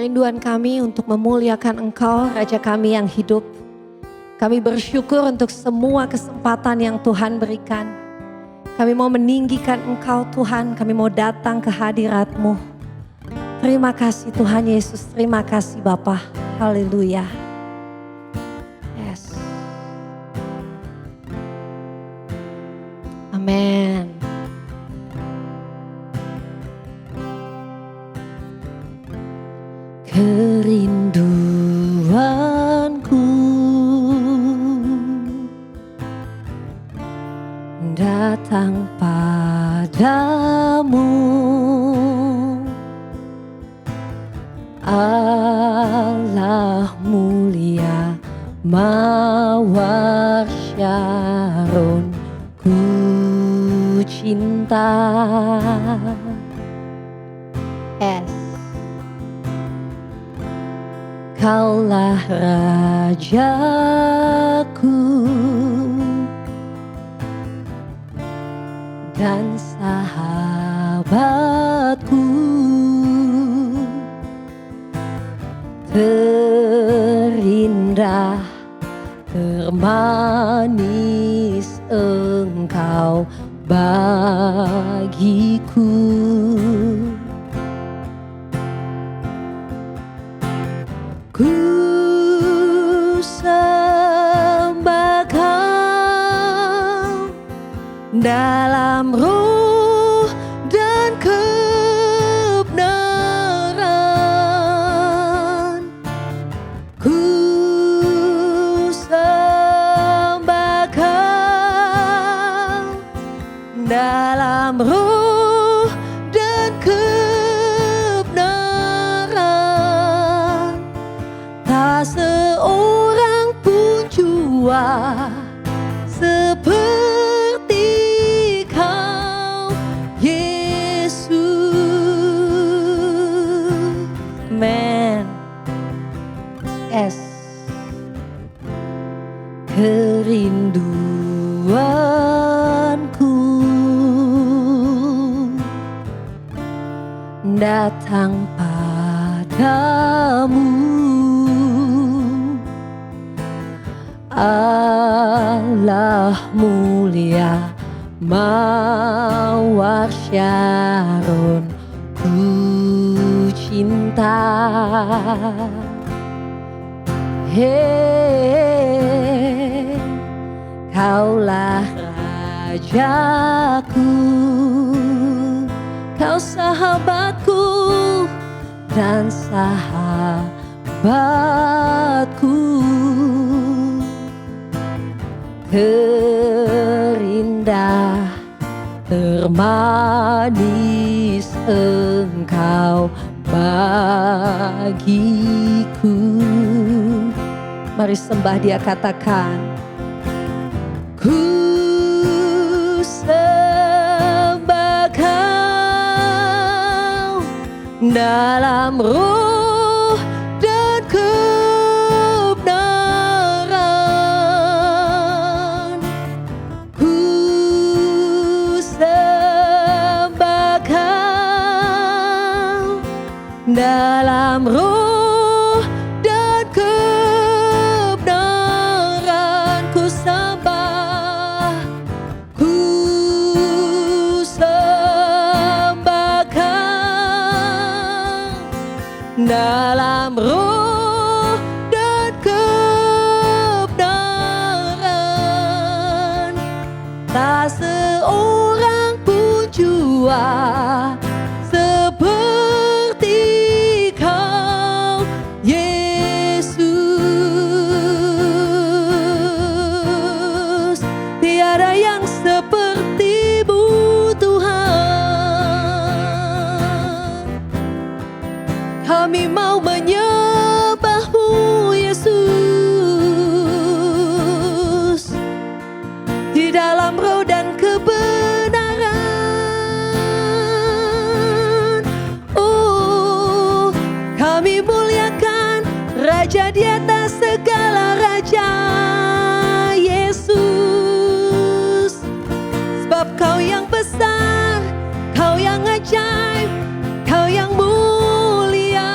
kerinduan kami untuk memuliakan Engkau, Raja kami yang hidup. Kami bersyukur untuk semua kesempatan yang Tuhan berikan. Kami mau meninggikan Engkau Tuhan, kami mau datang ke hadirat-Mu. Terima kasih Tuhan Yesus, terima kasih Bapa. Haleluya. Yes. Amin. Kerinduanku datang padamu, Allah mulia mawar Syaron, ku cinta. Kaulah Rajaku dan sahabatku, terindah, termanis Engkau bagiku. Ku sembah Kau dalam roh dan kebenaran. Ku sembah Kau dalam roh dan kebenaran. Tak seorang pun jua seperti Kau, Yesus. Amen. Yes. Kerinduanku datang padamu, Allah mulia mawar Syaron, ku cinta. Hey, Kaulah Rajaku, Kau sahabatku dan sahabatku, terindah, termanis Engkau bagiku. Mari sembah Dia, katakan, ku sembah Kau dalam roh dan kebenaran. Ku sembah Kau dalam roh dan kebenaran. Ku sembah, ku sembah Kau dalam roh dan kebenaran. Tak seorang pun jua seperti Kau, Yesus. Tiada yang seperti-Mu Tuhan. Kami mau menyembah-Mu Yesus, di dalam roh dan kebenaran. Oh, kami muliakan Raja di atas segala raja, Yesus. Sebab Kau yang besar, Kau yang ajaib, Kau yang mulia.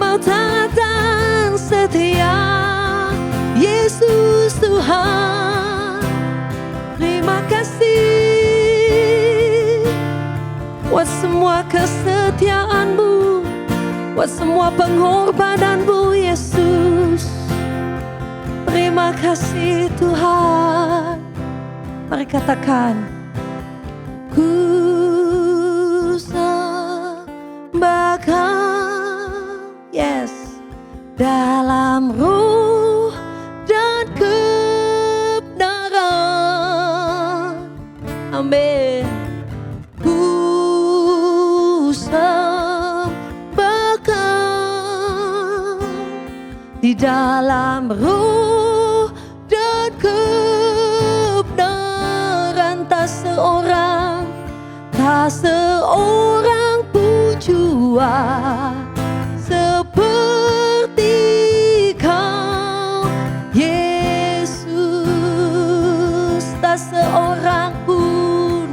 Kau taat dan setia, Yesus Tuhan. Terima kasih buat semua kesetiaan-Mu, buat semua pengorbanan-Mu, Yesus. Terima kasih Tuhan. Mari katakan, ku sembah Kau, yes, dalam roh dan kebenaran. Amin. Ku sembah Kau di dalam roh dan kebenaran. Tak seorang pun jua seperti Kau, Yesus. Tak seorang pun,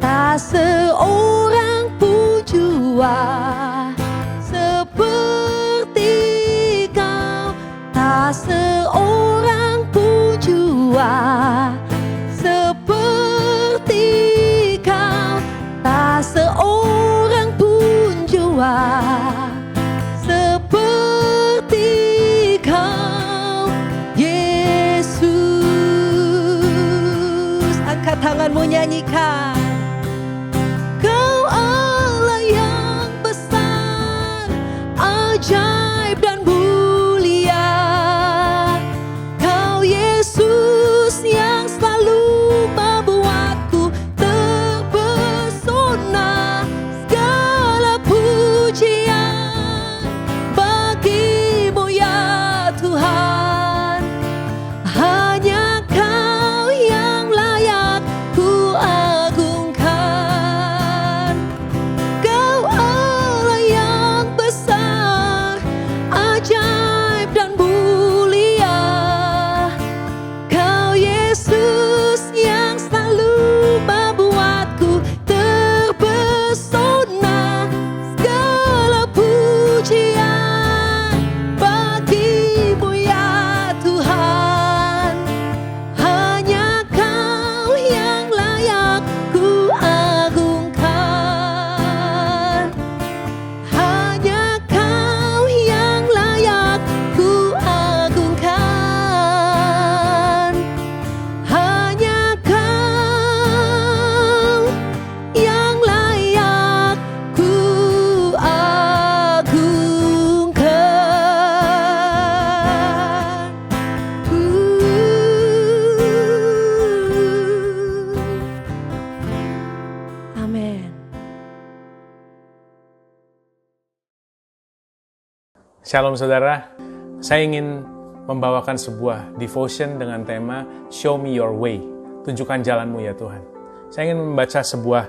tak seorang pun jua seperti Kau. Tak seorang pun jua seperti Kau. Tak seorang pun jua seperti Kau, Yesus. Angkat tanganmu, nyanyikan. Kau Allah yang besar, ajaib dan mulia. Kau Yesus yang selalu membuatku terpesona. Segala pujian bagi-Mu ya Tuhan. Hanya Kau yang layak ku agungkan. Kau Allah yang besar, ajaib dan mulia. Kau Yesus yang selalu membuatku terpesona. Segala pujian bagi-Mu ya Tuhan. Hanya Kau yang layak ku agungkan. Hanya Kau yang layak ku agungkan. Hanya Kau yang layak ku agungkan. Amin. Shalom saudara, saya ingin membawakan sebuah devotion dengan tema Show Me Your Way, tunjukkan jalanmu ya Tuhan. Saya ingin membaca sebuah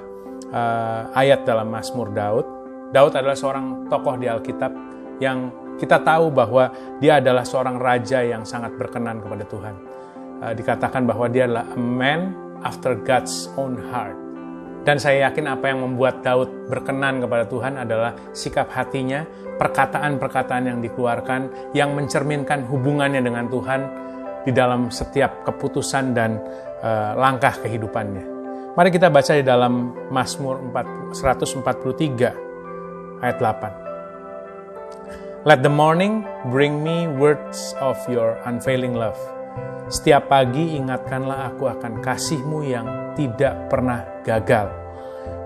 ayat dalam Mazmur Daud. Daud adalah seorang tokoh di Alkitab yang kita tahu bahwa dia adalah seorang raja yang sangat berkenan kepada Tuhan. Dikatakan bahwa dia adalah a man after God's own heart. Dan saya yakin apa yang membuat Daud berkenan kepada Tuhan adalah sikap hatinya, perkataan-perkataan yang dikeluarkan, yang mencerminkan hubungannya dengan Tuhan di dalam setiap keputusan dan langkah kehidupannya. Mari kita baca di dalam Mazmur 143 ayat 8. Let the morning bring me words of your unfailing love. Setiap pagi ingatkanlah aku akan kasih-Mu yang tidak pernah gagal.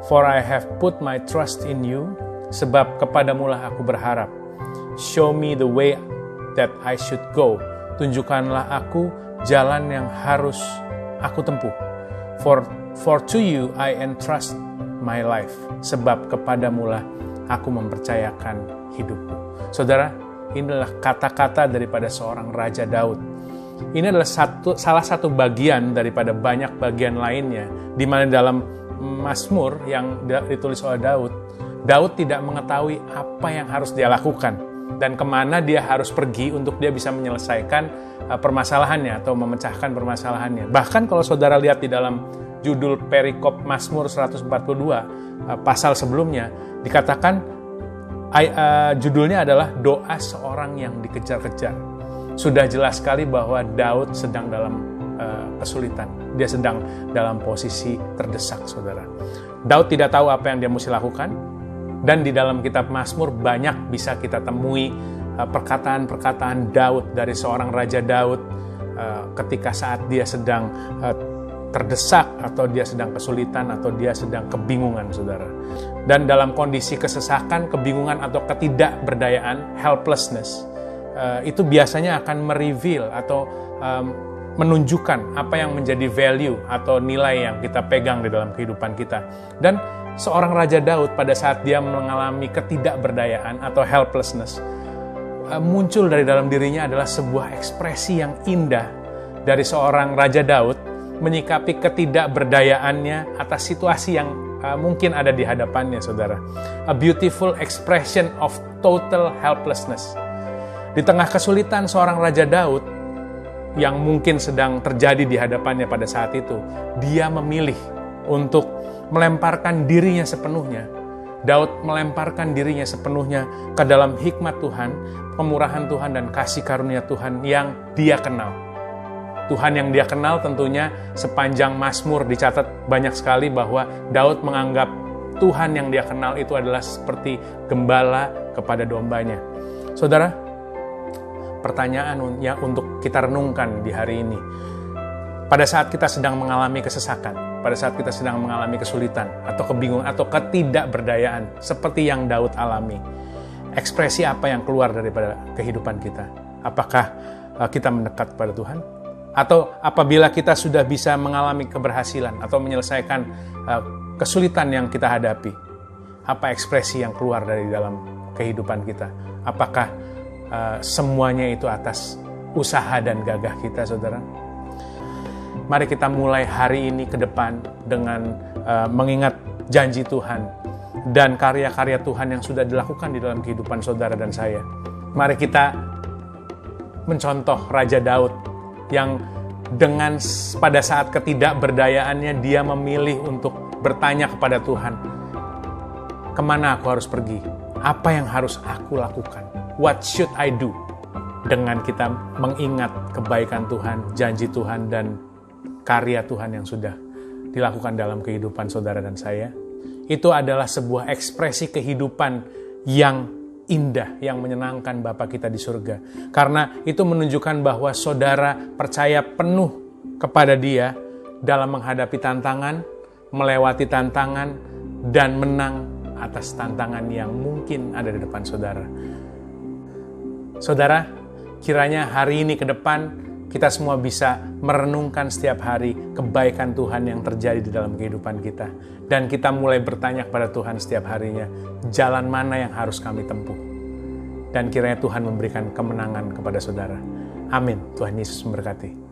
For I have put my trust in you, sebab kepadamu-lah aku berharap. Show me the way that I should go. Tunjukkanlah aku jalan yang harus aku tempuh. For to you I entrust my life. Sebab kepadamu-lah aku mempercayakan hidupku. Saudara, inilah kata-kata daripada seorang Raja Daud. Ini adalah salah satu bagian daripada banyak bagian lainnya, di mana dalam Mazmur yang ditulis oleh Daud tidak mengetahui apa yang harus dia lakukan dan kemana dia harus pergi untuk dia bisa menyelesaikan permasalahannya atau memecahkan permasalahannya. Bahkan kalau saudara lihat di dalam judul perikop Mazmur 142, pasal sebelumnya, dikatakan Judulnya adalah Doa Seorang yang Dikejar-kejar. Sudah jelas sekali bahwa Daud sedang dalam kesulitan. Dia sedang dalam posisi terdesak, saudara. Daud tidak tahu apa yang dia mesti lakukan. Dan di dalam kitab Mazmur banyak bisa kita temui perkataan-perkataan Daud dari seorang Raja Daud ketika saat dia sedang terdesak atau dia sedang kesulitan atau dia sedang kebingungan, saudara. Dan dalam kondisi kesesakan, kebingungan atau ketidakberdayaan, helplessness, itu biasanya akan mereveal atau menunjukkan apa yang menjadi value atau nilai yang kita pegang di dalam kehidupan kita. Dan seorang Raja Daud pada saat dia mengalami ketidakberdayaan atau helplessness, muncul dari dalam dirinya adalah sebuah ekspresi yang indah dari seorang Raja Daud menyikapi ketidakberdayaannya atas situasi yang mungkin ada di hadapannya, saudara. A beautiful expression of total helplessness. Di tengah kesulitan seorang Raja Daud yang mungkin sedang terjadi di hadapannya pada saat itu, dia memilih untuk melemparkan dirinya sepenuhnya. Daud melemparkan dirinya sepenuhnya ke dalam hikmat Tuhan, kemurahan Tuhan, dan kasih karunia Tuhan yang dia kenal. Tuhan yang dia kenal tentunya sepanjang Mazmur dicatat banyak sekali bahwa Daud menganggap Tuhan yang dia kenal itu adalah seperti gembala kepada dombanya. Saudara, pertanyaan yang untuk kita renungkan di hari ini. Pada saat kita sedang mengalami kesesakan, pada saat kita sedang mengalami kesulitan atau kebingungan atau ketidakberdayaan seperti yang Daud alami, ekspresi apa yang keluar daripada kehidupan kita? Apakah kita mendekat pada Tuhan? Atau apabila kita sudah bisa mengalami keberhasilan atau menyelesaikan kesulitan yang kita hadapi, apa ekspresi yang keluar dari dalam kehidupan kita? Apakah semuanya itu atas usaha dan gagah kita, saudara? Mari kita mulai hari ini ke depan dengan mengingat janji Tuhan dan karya-karya Tuhan yang sudah dilakukan di dalam kehidupan saudara dan saya. Mari kita mencontoh Raja Daud yang dengan pada saat ketidakberdayaannya dia memilih untuk bertanya kepada Tuhan, kemana aku harus pergi? Apa yang harus aku lakukan? What should I do? Dengan kita mengingat kebaikan Tuhan, janji Tuhan, dan karya Tuhan yang sudah dilakukan dalam kehidupan saudara dan saya, itu adalah sebuah ekspresi kehidupan yang indah, yang menyenangkan Bapa kita di surga. Karena itu menunjukkan bahwa saudara percaya penuh kepada Dia dalam menghadapi tantangan, melewati tantangan, dan menang atas tantangan yang mungkin ada di depan saudara. Saudara, kiranya hari ini ke depan kita semua bisa merenungkan setiap hari kebaikan Tuhan yang terjadi di dalam kehidupan kita. Dan kita mulai bertanya kepada Tuhan setiap harinya, jalan mana yang harus kami tempuh. Dan kiranya Tuhan memberikan kemenangan kepada saudara. Amin. Tuhan Yesus memberkati.